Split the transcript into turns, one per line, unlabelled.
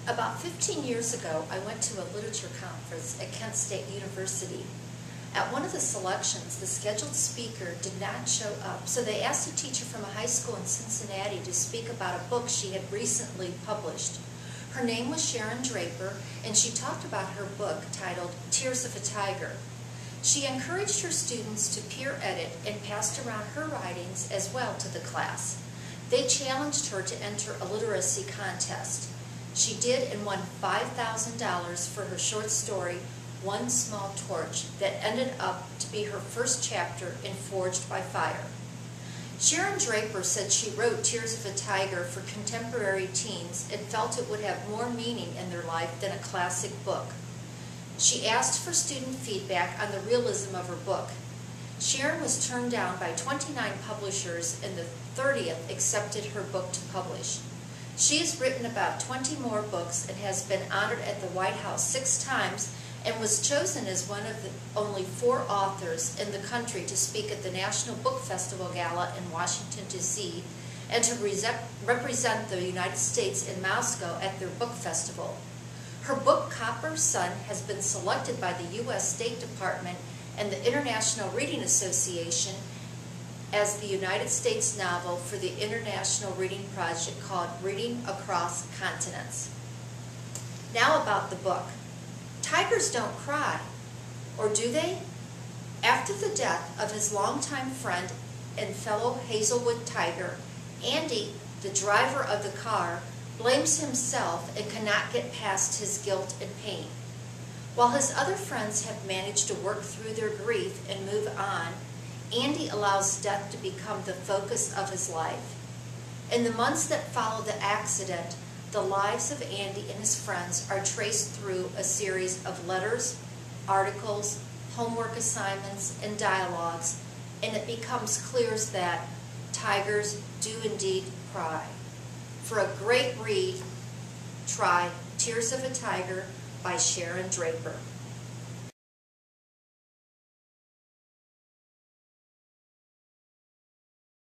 About 15 years ago, I went to a literature conference at Kent State University. At one of the selections, the scheduled speaker did not show up, so they asked a teacher from a high school in Cincinnati to speak about a book she had recently published. Her name was Sharon Draper, and she talked about her book titled Tears of a Tiger. She encouraged her students to peer edit and passed around her writings as well to the class. They challenged her to enter a literacy contest. She did and won $5,000 for her short story, One Small Torch, that ended up to be her first chapter in Forged by Fire. Sharon Draper said she wrote Tears of a Tiger for contemporary teens and felt it would have more meaning in their life than a classic book. She asked for student feedback on the realism of her book. Sharon was turned down by 29 publishers, and the 30th accepted her book to publish. She has written about 20 more books and has been honored at the White House 6 times and was chosen as one of the only 4 authors in the country to speak at the National Book Festival Gala in Washington, D.C., and to represent the United States in Moscow at their book festival. Her book, Copper's Son, has been selected by the U.S. State Department and the International Reading Association as the United States novel for the International Reading Project called Reading Across Continents. Now about the book. Tigers don't cry, or do they? After the death of his longtime friend and fellow Hazelwood tiger, Andy, the driver of the car, blames himself and cannot get past his guilt and pain. While his other friends have managed to work through their grief and move on, Andy allows death to become the focus of his life. In the months that follow the accident, the lives of Andy and his friends are traced through a series of letters, articles, homework assignments, and dialogues, and it becomes clear that tigers do indeed cry. For a great read, try Tears of a Tiger by Sharon Draper.